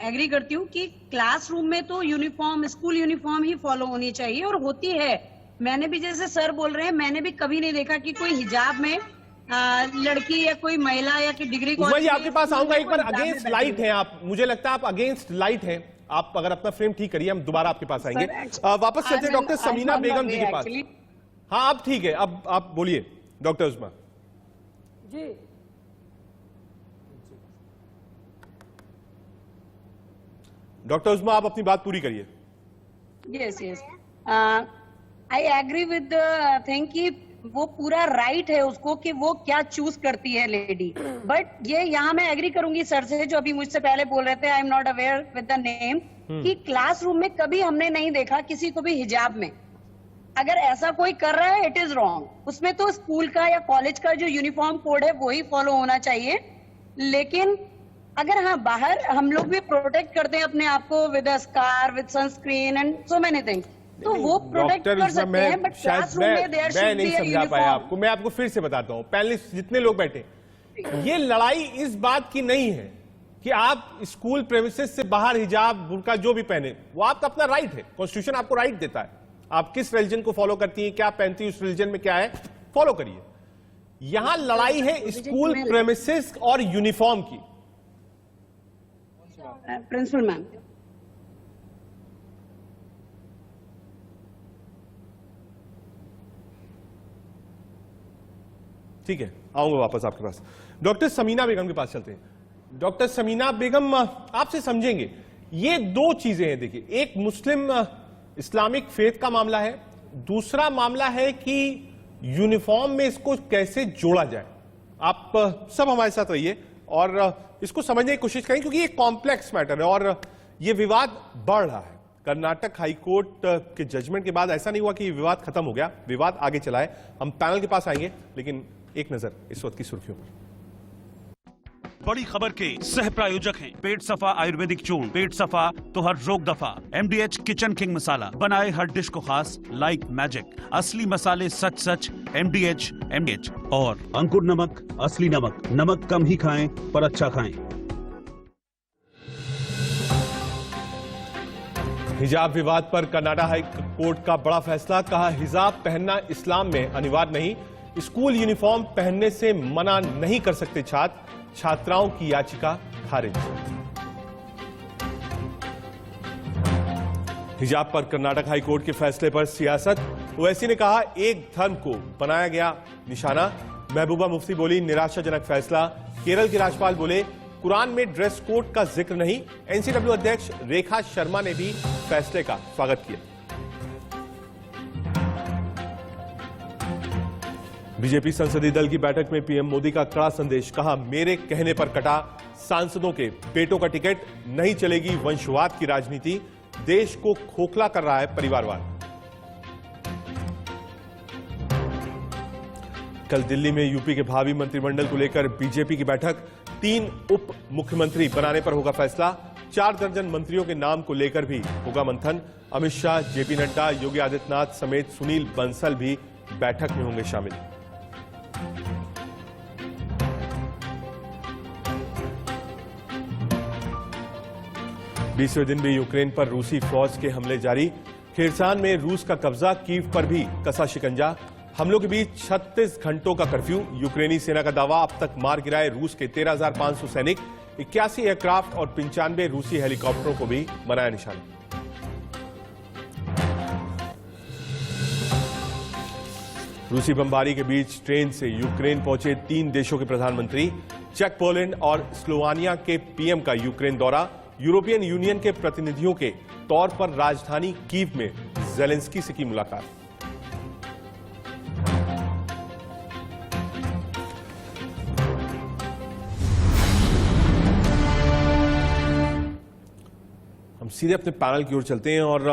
एग्री करती हूँ कि क्लासरूम में तो यूनिफॉर्म, स्कूल यूनिफॉर्म ही फॉलो होनी चाहिए और होती है। मैंने भी, जैसे सर बोल रहे हैं, मैंने भी कभी नहीं देखा कि कोई हिजाब में लड़की या कोई महिला या कि डिग्री कॉलेज। आपके पास आऊंगा एक बार। अगेंस्ट लाइट हैं आप, मुझे लगता है आप अगेंस्ट लाइट हैं। आप अगर अपना फ्रेम ठीक करिए, हम दोबारा आपके पास आएंगे। वापस चलते हैं डॉक्टर समीना बेगम जी के पास। हाँ, अब ठीक है, अब आप बोलिए डॉक्टर उज़्मा जी। डॉक्टर उज़्मा, आप अपनी बात पूरी करिए। Yes, I agree with thing कि वो पूरा राइट है उसको कि वो क्या चूज करती है लेडी। बट ये यहाँ मैं एग्री करूंगी सर से, जो अभी मुझसे पहले बोल रहे थे, I am not aware with the name, कि क्लासरूम में कभी हमने नहीं देखा किसी को भी हिजाब में। अगर ऐसा कोई कर रहा है, इट इज रॉन्ग। उसमें तो स्कूल का या कॉलेज का जो यूनिफॉर्म कोड है वही फॉलो होना चाहिए। लेकिन अगर हाँ, बाहर हम लोग भी प्रोटेक्ट करते हैं अपने आप को with a scarf, with sunscreen and so many things, तो वो प्रोटेक्ट कर सकते हैं। बट क्लासरूम में there should be a uniform. आपको मैं आपको फिर से बताता हूं, पैनलिस्ट जितने लोग बैठे, ये लड़ाई इस बात की नहीं है कि आप स्कूल प्रेमिसेस से बाहर हिजाब, बुर्का जो भी पहने, वो आपका अपना राइट है। कॉन्स्टिट्यूशन आपको राइट देता है। आप किस रिलीजन को फॉलो करती हैं, क्या पहनती है, उस रिलीजन में क्या है, फॉलो करिए। यहां लड़ाई है स्कूल प्रेमिसेस और यूनिफॉर्म की। प्रिंसिपल मैम, ठीक है, आऊंगा वापस आपके पास। डॉक्टर समीना बेगम के पास चलते हैं। डॉक्टर समीना बेगम, आपसे समझेंगे, ये दो चीजें हैं। देखिए, एक मुस्लिम इस्लामिक फेथ का मामला है, दूसरा मामला है कि यूनिफॉर्म में इसको कैसे जोड़ा जाए। आप सब हमारे साथ रहिए और इसको समझने की कोशिश करें, क्योंकि ये कॉम्प्लेक्स मैटर है और ये विवाद बढ़ रहा है। कर्नाटक हाईकोर्ट के जजमेंट के बाद ऐसा नहीं हुआ कि ये विवाद खत्म हो गया, विवाद आगे चला है। हम पैनल के पास आएंगे, लेकिन एक नजर इस वक्त की सुर्खियों पर। बड़ी खबर के सह प्रायोजक हैं पेट सफा आयुर्वेदिक चूर्ण, पेट सफा तो हर रोग दफा। MDH किचन किंग मसाला बनाए हर डिश को खास लाइक मैजिक। असली मसाले सच सच MDH। और अंकुर नमक, असली नमक, नमक कम ही खाएं पर अच्छा खाएं। हिजाब विवाद पर कर्नाटक हाई कोर्ट का बड़ा फैसला। कहा, हिजाब पहनना इस्लाम में अनिवार्य नहीं, स्कूल यूनिफॉर्म पहनने से मना नहीं कर सकते छात्र। छात्राओं की याचिका खारिज। हिजाब पर कर्नाटक हाई कोर्ट के फैसले पर सियासत। ओवैसी ने कहा, एक धर्म को बनाया गया निशाना। महबूबा मुफ्ती बोली, निराशाजनक फैसला। केरल के राज्यपाल बोले, कुरान में ड्रेस कोड का जिक्र नहीं। एनसीडब्ल्यू अध्यक्ष रेखा शर्मा ने भी फैसले का स्वागत किया। बीजेपी संसदीय दल की बैठक में पीएम मोदी का कड़ा संदेश। कहा, मेरे कहने पर कटा सांसदों के पेटों का टिकट, नहीं चलेगी वंशवाद की राजनीति। देश को खोखला कर रहा है परिवारवाद। कल दिल्ली में यूपी के भावी मंत्रिमंडल को लेकर बीजेपी की बैठक। 3 उप मुख्यमंत्री बनाने पर होगा फैसला। 4 दर्जन मंत्रियों के नाम को लेकर भी होगा मंथन। अमित शाह, जेपी नड्डा, योगी आदित्यनाथ समेत सुनील बंसल भी बैठक में होंगे शामिल। बीसवें दिन भी यूक्रेन पर रूसी फौज के हमले जारी। खेरसान में रूस का कब्जा, कीव पर भी कसा शिकंजा। हमलों के बीच 36 घंटों का कर्फ्यू। यूक्रेनी सेना का दावा, अब तक मार गिराए रूस के 13,500 सैनिक। 81 एयरक्राफ्ट और 95 रूसी हेलीकॉप्टरों को भी बनाया निशाना। रूसी बमबारी के बीच ट्रेन से यूक्रेन पहुंचे 3 देशों के प्रधानमंत्री। चेक, पोलैंड और स्लोवानिया के पीएम का यूक्रेन दौरा। यूरोपियन यूनियन के प्रतिनिधियों के तौर पर राजधानी कीव में ज़ेलेंस्की से की मुलाकात। हम सीधे अपने पैनल की ओर चलते हैं और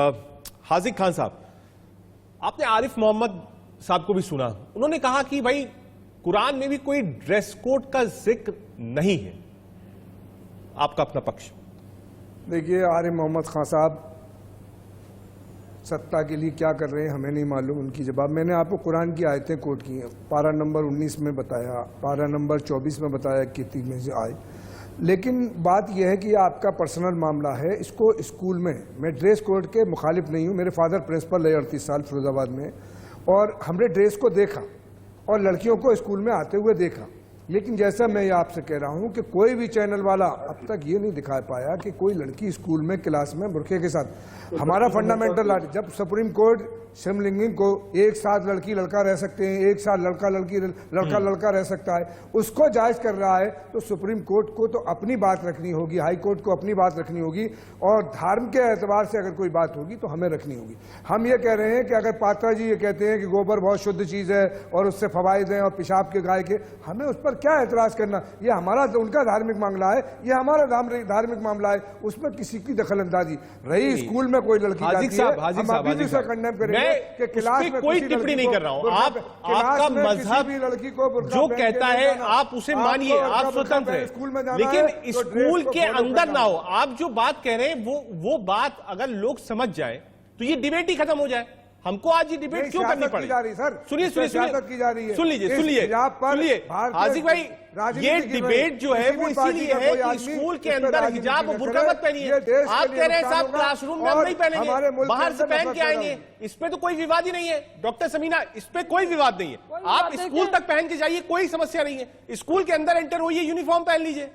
हाजिक खान साहब, आपने आरिफ मोहम्मद साहब को भी सुना। उन्होंने कहा कि भाई कुरान में भी कोई ड्रेस कोड का जिक्र नहीं है। आपका अपना पक्ष। देखिए, आरिफ मोहम्मद खान साहब सत्ता के लिए क्या कर रहे हैं हमें नहीं मालूम। उनकी जवाब, मैंने आपको कुरान की आयतें कोट की हैं। पारा नंबर 19 में बताया, पारा नंबर 24 में बताया कि 3 में से आए। लेकिन बात यह है कि आपका पर्सनल मामला है। इसको स्कूल में, मैं ड्रेस कोड के मुखालिफ नहीं हूँ। मेरे फादर प्रिंसिपल रहे 38 साल फिरोजाबाद में, और हमने ड्रेस को देखा और लड़कियों को स्कूल में आते हुए देखा। लेकिन जैसा मैं ये आपसे कह रहा हूं कि कोई भी चैनल वाला अब तक ये नहीं दिखा पाया कि कोई लड़की स्कूल में क्लास में बुरखे के साथ। हमारा फंडामेंटल राइट, जब सुप्रीम कोर्ट समलिंगी को एक साथ लड़की लड़का रह सकते हैं, एक साथ लड़का लड़की लड़का लड़का रह सकता है, उसको जायज कर रहा है, तो सुप्रीम कोर्ट को तो अपनी बात रखनी होगी, हाई कोर्ट को अपनी बात रखनी होगी, और धर्म के एतबार से अगर कोई बात होगी तो हमें रखनी होगी। हम ये कह रहे हैं कि अगर पात्रा जी ये कहते हैं कि गोबर बहुत शुद्ध चीज है और उससे फवायद हैं और पेशाब के गाय के, हमें उस पर क्या एतराज करना? ये हमारा उनका धार्मिक मामला है, ये हमारा धार्मिक मामला है, उसमें किसी की दखल अंदाजी रही। स्कूल में कोई लड़की जाती है, हम अभी भी उसे कंडेम करेंगे कि क्लास में कोई टिप्पणी नहीं कर रहा हूं। आप आपका मजहब लड़की को जो कहता है आप उसे मानिए, आप स्वतंत्र हैं, लेकिन स्कूल के अंदर ना हो। आप जो बात कह रहे हैं वो बात अगर लोग समझ जाए तो ये डिबेट ही खत्म हो जाए। हमको आज ये डिबेट क्यों करनी पड़ी? सुनिए सुनिए हाजिक भाई, ये डिबेट जो है वो इसीलिए है कि स्कूल के अंदर हिजाब और बुर्का मत पहनिए। आप कह रहे हैं साहब क्लासरूम में हम नहीं पहनेंगे, बाहर से पहन के आएंगे, इस पे तो कोई विवाद ही नहीं है। डॉक्टर समीना, इस पे कोई विवाद नहीं है। आप स्कूल तक पहन के जाइए, कोई समस्या नहीं है। स्कूल के अंदर एंटर होइए, यूनिफॉर्म पहन लीजिए।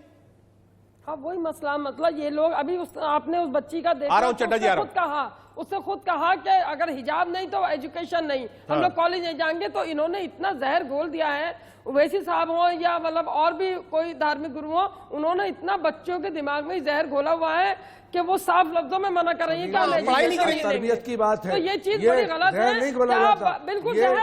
हाँ, वही मसला, मतलब ये लोग अभी आपने उस बच्ची का देखा, उससे खुद कहा कि अगर हिजाब नहीं तो एजुकेशन नहीं, हम लोग कॉलेज नहीं जाएंगे। तो इन्होंने इतना जहर घोल दिया है, वैसी साहब हो या मतलब और भी कोई धार्मिक गुरु हो, उन्होंने इतना बच्चों के दिमाग में जहर घोला हुआ है कि वो साफ लफ्जों में मना कर रही है कि तरबियत की बात है। तो ये चीज बड़ी गलत है, बिल्कुल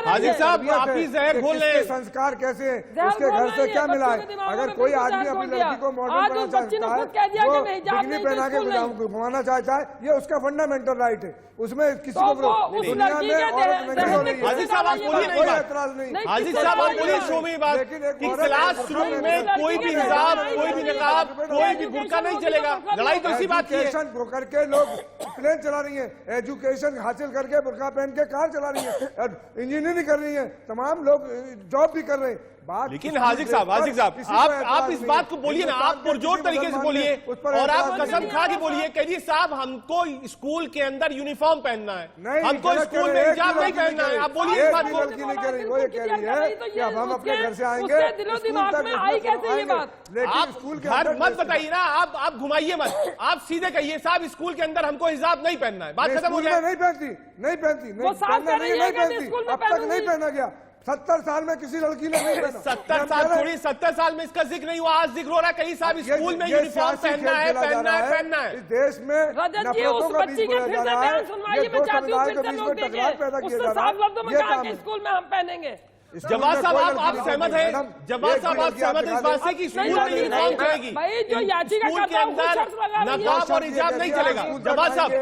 हाजी साहब आप ही जहर घोल रहे हैं। संस्कार कैसे, उसके घर से क्या मिला है? अगर कोई आदमी अपनी लड़की को मॉडर्न बनाना चाहता है, वो बिकनी पहना के घुमाना चाहता है, ये उसका फंडामेंटल राइट है। उसमें किसी को दुनिया में हाजी साहब आप बोलिए नहीं, एतराज नहीं। हाजी साहब आप बोलिए शो में बात कि क्लासरूम में कोई भी हिजाब, कोई भी निकाब, कोई भी बुर्का नहीं चलेगा। लड़ाई तो इसी बात करके लोग प्लेन चला रही हैं, एजुकेशन हासिल करके बुर्का पहन के कार चला रही है, इंजीनियरिंग कर रही है, तमाम लोग जॉब भी कर रहे हैं। लेकिन हाजिक साहब आप इस बात को बोलिए ना, आप पुरजोर तरीके से बोलिए और आप कसम खा के बोलिए, कहिए साहब हमको स्कूल के अंदर यूनिफॉर्म पहनना है, हमको स्कूल में हिजाब नहीं पहनना है। आप बोलिए इस बात को। वो ये कह रही है कि अब हम अपने घर से आएंगे, आप स्कूल के घर मत बताइए ना, आप घुमाइए मत, आप सीधे कहिए साहब स्कूल के अंदर हमको हिजाब नहीं पहनना है, बात खत्म हो जाए। नहीं पहनती अब तक नहीं पहना गया। 70 साल में किसी लड़की ने नहीं पहना। 70 साल थोड़ी, 70 साल में इसका जिक्र नहीं हुआ, आज जिक्र हो रहा है कहीं साहब स्कूल में यूनिफॉर्म पहनना है, पहनना है, पहनना है। इस देश में नफरतों का बीज बोया जा रहा है, ये दो समुदायों के बीच में टकरार पैदा किया जा रहा है। ये काम स्कूल में हम पहनेंगे। जवाब साहब आप सहमत हैं? जवाब साहब आप सहमत हैं इस बात से कि स्कूल में यूनिफॉर्म चलेगी, स्कूल के अंदर नकाब और हिजाब नहीं चलेगा? जवाब साहब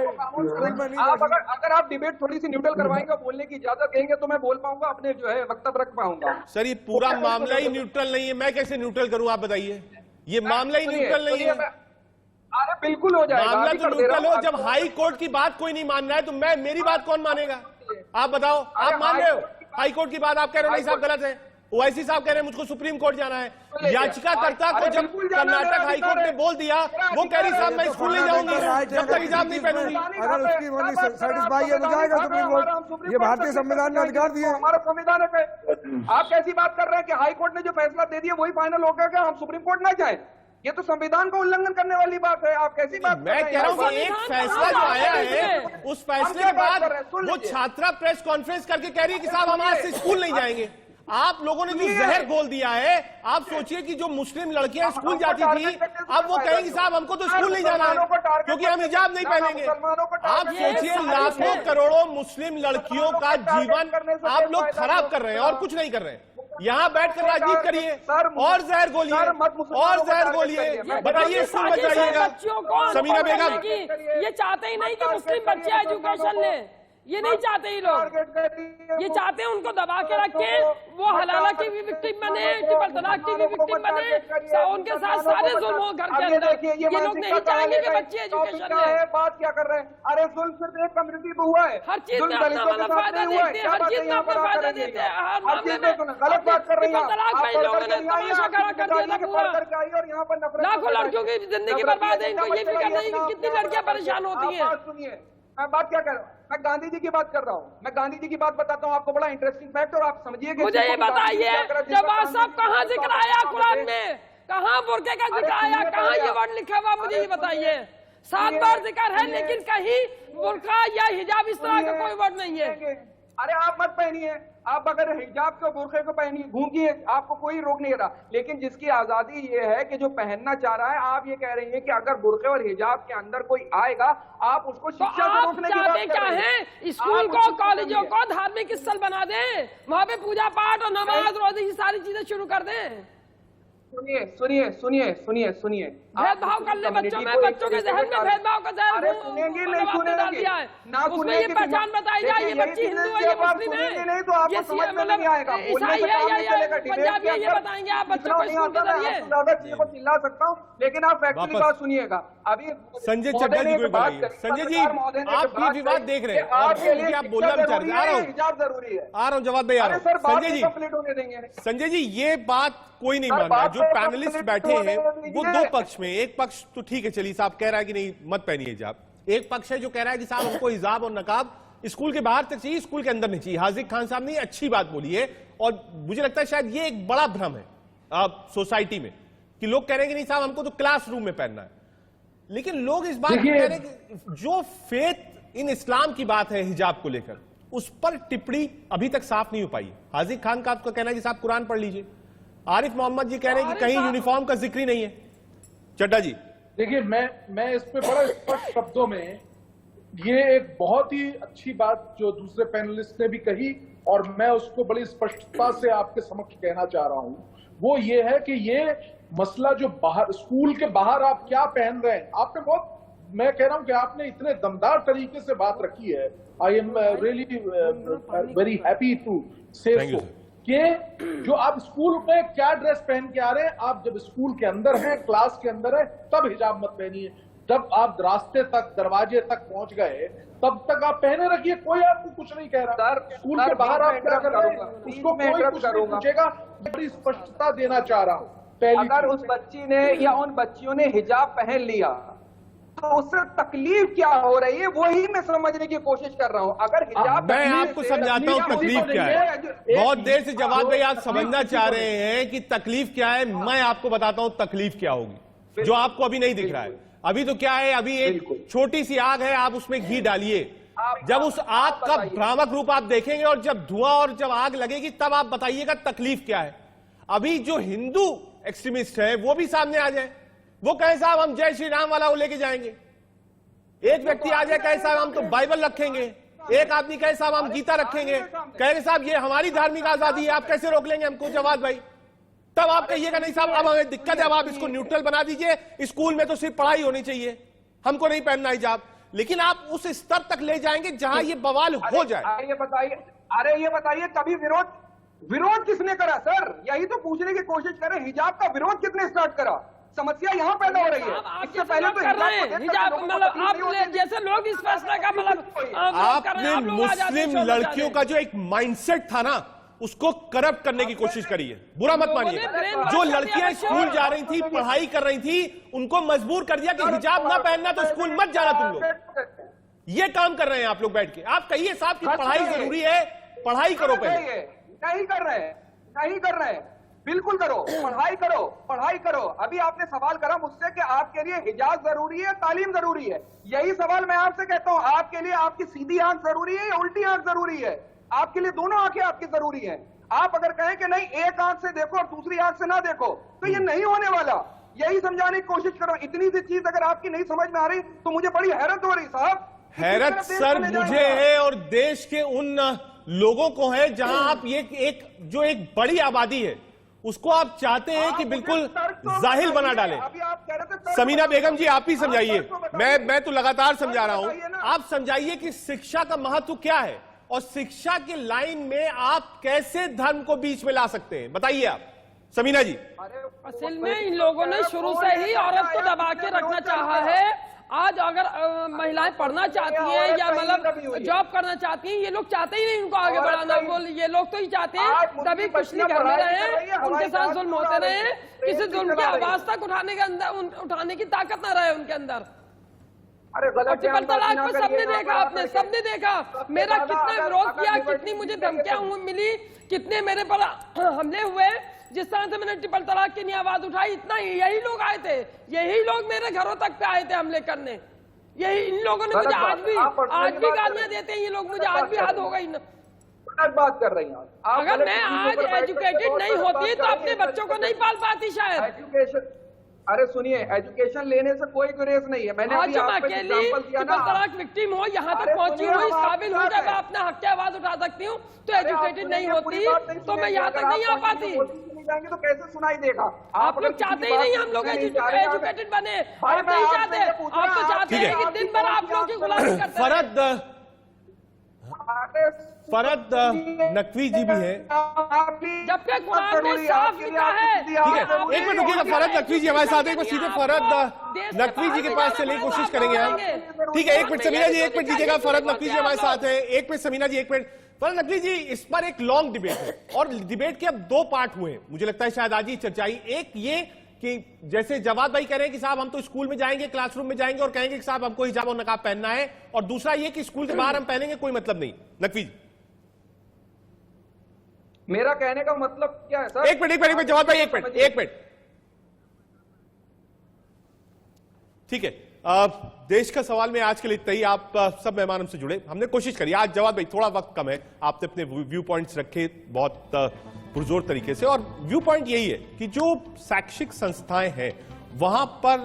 अगर आप डिबेट थोड़ी सी न्यूट्रल करवाएंगे, बोलने की इजाजत देंगे तो मैं बोल पाऊंगा, अपने जो है वक्तव्य रख पाऊंगा। सर ये पूरा मामला ही न्यूट्रल नहीं है, मैं कैसे न्यूट्रल करूं आप बताइए? ये मामला ही न्यूट्रल नहीं है। अरे बिल्कुल हो जाएगा, मामला तो न्यूट्रल हो। जब हाई कोर्ट की बात कोई नहीं मान रहा है तो मेरी बात कौन मानेगा? आप बताओ, आप मान रहे हो हाई कोर्ट की बात? आप कह रहे हो नहीं साहब गलत है, ओवैसी साहब कह रहे हैं मुझको सुप्रीम कोर्ट जाना है। याचिकाकर्ता को जब कर्नाटक हाई कोर्ट ने बोल दिया, वो कह रही साहब मैं स्कूल नहीं जाऊंगी जब तक हिजाब नहीं पहनूंगी। अगर उसकी सेटिस्फाई हो जाएगा सुप्रीम कोर्ट, ये भारतीय संविधान ने अधिकार दिए, हमारा संविधान है। आप कैसी बात कर रहे हैं कि हाई कोर्ट ने जो फैसला दे दिया वही फाइनल हो गया, हम सुप्रीम कोर्ट ना जाए? ये तो संविधान का उल्लंघन करने वाली बात है। आप कैसी बात? मैं कह रहा हूँ कि एक फैसला जो आया है, उस फैसले के बाद वो छात्रा प्रेस कॉन्फ्रेंस करके कह रही है कि साहब हम आज से स्कूल नहीं जाएंगे। आप लोगों ने जो जहर घोल दिया है, आप सोचिए कि जो मुस्लिम लड़कियां स्कूल जाती थी, अब वो कहेंगी साहब हमको तो स्कूल नहीं जाना है क्योंकि हम हिजाब नहीं पहनेंगे। आप सोचिए लाखों करोड़ों मुस्लिम लड़कियों का जीवन आप लोग खराब कर रहे हैं और कुछ नहीं कर रहे हैं। यहाँ बैठकर राजनीति करिए और जहर गोलिए और जहर गोलिए, बताइए स्कूल में जाइएगा। समीना बेगम ये चाहते ही नहीं कि मुस्लिम बच्चे एजुकेशन ले, ये नहीं चाहते ही लोग, ये चाहते हैं उनको दबा के रखे, वो हलाला की भी विक्टिम बने, ट्रिपल तलाक की भी विक्टिम बने, उनके साथ सारे जुल्म हो घर के अंदर। ये लोग नहीं चाहेंगे कि बच्चे एजुकेशन ले। बात क्या कर रहे हैं? अरे जुल्म सिर्फ एक कम्युनिटी पे हुआ है, हर चीज में अपना फायदा देखते हैं, हर चीज में अपना फायदा देते हैं, हर मामले में गलत बात कर रही है। तलाक पे लोगों ने तमाशा खड़ा कर दिया था पूरा। लाखों लड़कियों की जिंदगी बर्बाद है, इनको ये फिक्र नहीं कि कितनी लड़कियां परेशान होती हैं। मैं बात क्या कर रहा हूँ, मैं गांधी जी की बात कर रहा हूँ। मैं गांधी जी की बात बताता हूँ आपको, बड़ा इंटरेस्टिंग फैक्ट, और आप समझिएगा। मुझे ये बताइए, जवाब साहब कहाँ जिक्र आया कुरान में, कहाँ बुर्के का जिक्र आया, कहाँ ये वर्ड लिखा हुआ, मुझे ये बताइए। 7 बार जिक्र है लेकिन कहीं बुर्का या हिजाब इस तरह का कोई वर्ड नहीं है। अरे आप मत पहनिए, आप अगर हिजाब को बुर्के को पहनिए, घूमिए, आपको कोई रोक नहीं रहा। लेकिन जिसकी आजादी ये है कि जो पहनना चाह रहा है, आप ये कह रही हैं कि अगर बुर्के और हिजाब के अंदर कोई आएगा, आप उसको शिक्षा से रोकने की बात कर रहे हैं। स्कूल को, कॉलेजों को धार्मिक स्थल बना दें, वहाँ पे पूजा पाठ और नमाज रोजे की सारी चीजें शुरू कर दें। सुनिए सुनिए सुनिए सुनिए सुनिए, भेदभाव कर ले बच्चों में, बच्चों के जहन में भेदभाव का जहर सुनेंगे नहीं सुनेंगे ना, उसमें ये पहचान बताई जाए ये बच्ची हिंदू है, ये मुस्लिम है, नहीं तो आपको समझ में नहीं आएगा, ईसाई है या पंजाबी है, ये बताएंगे आप बच्चों को स्कूल के जरिए। ज्यादा चीजों को चिल्ला सकता हूँ, लेकिन आप फैक्चुअली बात सुनिएगा। अभी संजय चड्ढा जी को बताइए। संजय जी, आप ये विवाद देख रहे हैं, आप बोलना विचार रहे हैं। आ रहा हूँ जवाब दे, आ रहा हूँ। संजय जी, संजय जी, ये बात कोई नहीं मान रहा। जो पैनलिस्ट बैठे हैं वो 2 पक्ष में, एक पक्ष तो ठीक है, चलिए साहब कह रहा है कि नहीं मत पहनिए हिजाब, एक पक्ष है जो कह रहा है कि साहब हमको हिजाब और नकाब स्कूल के बाहर तक चाहिए, स्कूल के अंदर नहीं चाहिए। हाजिक खान साहब ने अच्छी बात बोली है, और मुझे लगता है शायद ये एक बड़ा भ्रम है सोसाइटी में कि लोग कह रहे हैं कि नहीं साहब हमको तो क्लासरूम में पहनना है। लेकिन लोग इस बात को कह रहे हैं कि जो फेथ इन इस्लाम की बात है हिजाब को लेकर, उस पर टिप्पणी अभी तक साफ नहीं हो पाई। हाजिक खान का आपका कहना है कि साहब कुरान पढ़ लीजिए, आरिफ मोहम्मद जी कह रहे हैं कि कहीं यूनिफॉर्म का जिक्र ही नहीं है। चड्ढा जी देखिए, मैं इस पे बड़ा स्पष्ट शब्दों में, ये एक बहुत ही अच्छी बात जो दूसरे पैनलिस्ट ने भी कही और मैं उसको बड़ी स्पष्टता से आपके समक्ष कहना चाह रहा हूं, वो ये है कि ये मसला जो बाहर, स्कूल के बाहर आप क्या पहन रहे हैं, आपने बहुत, मैं कह रहा हूं कि आपने इतने दमदार तरीके से बात रखी है। I am really very happy to say so कि जो आप स्कूल में क्या ड्रेस पहन के आ रहे हैं, आप जब स्कूल के अंदर हैं, क्लास के अंदर है, तब हिजाब मत पहनिए। जब आप रास्ते तक, दरवाजे तक पहुंच गए, तब तक आप पहने रखिए, कोई आपको कुछ नहीं कह रहा। स्कूल के बाहर आप क्या कर रहे हैं उसको कोई कुछ नहीं पूछेगा। बड़ी स्पष्टता देना चाह रहा हूं। अगर उस बच्ची ने या उन बच्चियों ने हिजाब पहन लिया तो उससे तकलीफ क्या हो रही है, वही मैं समझने की कोशिश कर रहा हूं। अगर हिजाब, मैं आपको समझाता हूं तकलीफ क्या है। बहुत देर से जवाब भाई आप समझना चाह रहे हैं कि तकलीफ क्या है, मैं आपको बताता हूं तकलीफ क्या होगी, जो आपको अभी नहीं दिख रहा है। अभी तो क्या है, अभी एक छोटी सी आग है, आप उसमें घी डालिए, जब उस आग का भ्रामक रूप आप देखेंगे और जब धुआं और जब आग लगेगी तब आप बताइएगा तकलीफ क्या है। अभी जो हिंदू एक्सट्रीमिस्ट है वो भी सामने आ जाए, वो कहे साहब हम जय श्री राम वाला वो लेके जाएंगे, एक व्यक्ति आ जाए कहे साहब हम तो बाइबल रखेंगे, एक आदमी कहे साहब हम गीता रखेंगे, कहे साहब ये हमारी धार्मिक आजादी है, आप कैसे रोक लेंगे हमको जवाब भाई। तब आप कहिएगा नहीं साहब अब हमें दिक्कत है, अब आप इसको न्यूट्रल बना दीजिए, स्कूल में तो सिर्फ पढ़ाई होनी चाहिए, हमको नहीं पहनना हिजाब। लेकिन आप उस स्तर तक ले जाएंगे जहां ये बवाल हो जाए। अरे ये बताइए कभी विरोध किसने करा सर, यही तो पूछने की कोशिश करें, हिजाब का विरोध किसने स्टार्ट करा, समस्या यहाँ पैदा हो रही है। इससे पहले तो हिजाब मतलब आप जैसे लोग इस फैसले का मतलब आपने मुस्लिम लड़कियों का जो एक माइंडसेट था ना उसको करप्ट करने की कोशिश करी है, बुरा मत मानिए। जो लड़कियां स्कूल जा रही थी, पढ़ाई कर रही थी, उनको मजबूर कर दिया कि हिजाब ना पहनना तो स्कूल मत जाना तुम लोग। ये काम कर रहे हैं आप लोग बैठ के। आप कहिए साहब की पढ़ाई जरूरी है, पढ़ाई करो पहले। नहीं कर रहे हैं, बिल्कुल करो, पढ़ाई करो। अभी आपने सवाल करा मुझसे कि आपके लिए हिजाब जरूरी है, तालीम जरूरी है। यही सवाल मैं आपसे कहता हूं, आपके लिए आपकी सीधी आंख जरूरी है या उल्टी आंख जरूरी है? आपके लिए दोनों आंखें आपकी जरूरी हैं। आप अगर कहें कि नहीं एक आंख से देखो और दूसरी आंख से ना देखो तो ये नहीं होने वाला। यही समझाने की कोशिश करो। इतनी सी चीज अगर आपकी नहीं समझ में आ रही तो मुझे बड़ी हैरत हो रही साहब। हैरत सर मुझे है और देश के उन लोगों को है जहां आप एक बड़ी आबादी है उसको आप चाहते हैं कि बिल्कुल जाहिल बना डालें। समीना बेगम जी आप ही समझाइए, मैं तो लगातार समझा रहा हूं, आप समझाइए कि शिक्षा का महत्व क्या है और शिक्षा के लाइन में आप कैसे धर्म को बीच में ला सकते हैं, बताइए आप समीना जी। असल में इन लोगों ने शुरू से ही औरत को दबा के रखना चाहा है। आज अगर महिलाएं पढ़ना चाहती हैं या मतलब जॉब करना चाहती हैं, ये लोग चाहते ही नहीं उनको आगे बढ़ाना। बोल ये लोग तो ही चाहते हैं तभी कुशली घर में रहे, उनके साथ जुल्म होते रहे, किसी जुल्म की आवाज तक उठाने की ताकत ना रहे उनके अंदर। अरे गलत ट्रिपल तलाक को सबने देखा, आपने सबने देखा मेरा कितना विरोध किया, कितनी मुझे धमकियां मिली, कितने मेरे पर हमले हुए। जिस तरह से मैंने ट्रिपल तलाक की नहीं आवाज उठाई, इतना यही लोग आए थे, यही लोग मेरे घरों तक पे आए थे हमले करने। यही इन लोगों ने मुझे आज भी गालियां देते हैं ये लोग, मुझे आज भी हद हो गई ना। बात कर रही हैं अगर मैं आज एजुकेटेड नहीं होती तो अपने बच्चों को नहीं पाल पाती शायद। एजुकेशन, अरे सुनिए, एजुकेशन लेने से कोई गुरेज नहीं है। मैंने आज जब अकेली ट्रिपल तलाक विक्टिम हो, यहाँ तक पहुंची हूँ, इस काबिल हूँ जब मैं अपना हक की आवाज उठा सकती हूँ, तो एजुकेटेड नहीं होती तो मैं यहाँ तक नहीं आ पाती। जाएंगे तो कैसे सुनाई देगा? आप लोग चाहते ही नहीं हम लोग एजुकेटेड बने, आप नहीं चाहते, आप तो चाहते हैं कि दिन भर आप लोग की गुलामी करते हैं। फरद नकवी जी भी हैं। जब तक कुरान में साफ लिखा है। ठीक है, एक मिनट रुकिएगा, फरद नकवी जी हमारे साथ हैं, एक बार सीधे फरद नकवी जी के पास चलने की कोशिश करेंगे हम। ठीक है, एक मिनट समीना जी, एक मिनट दीजिएगा, फरद नकवी जी हमारे साथ है, एक मिनट समीना जी, एक मिनट। फरद नकवी जी, इस पर एक लॉन्ग डिबेट है और डिबेट के अब दो पार्ट हुए हैं, मुझे लगता है शायद आज ही चर्चा आई। एक ये कि जैसे जवाद भाई कह रहे हैं कि साहब हम तो स्कूल में जाएंगे, क्लासरूम में जाएंगे और कहेंगे कि साहब हमको हिजाब और नकाब पहनना है, और दूसरा ये कि स्कूल के बाहर हम पहनेंगे, कोई मतलब नहीं। नकवी जी, मेरा कहने का मतलब क्या है सर? एक मिनट जवाद भाई, एक मिनट। ठीक है, देश का सवाल में आज के लिए इतना ही। आप सब मेहमान हमसे जुड़े, हमने कोशिश करी। आज जवाद भाई थोड़ा वक्त कम है, आपने अपने व्यू पॉइंट्स रखे बहुत पुरजोर तरीके से, और व्यू पॉइंट यही है कि जो शैक्षिक संस्थाएं हैं वहां पर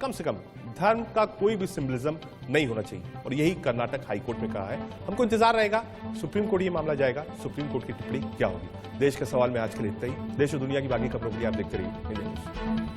कम से कम धर्म का कोई भी सिंबलिज्म नहीं होना चाहिए, और यही कर्नाटक हाईकोर्ट में कहा है। हमको इंतजार रहेगा सुप्रीम कोर्ट ये मामला जाएगा, सुप्रीम कोर्ट की टिप्पणी क्या होगी। देश का सवाल में आज के लिए इतना ही। देश और दुनिया की बाकी खबरों के लिए आप देखते रहिए इंडिया न्यूज़।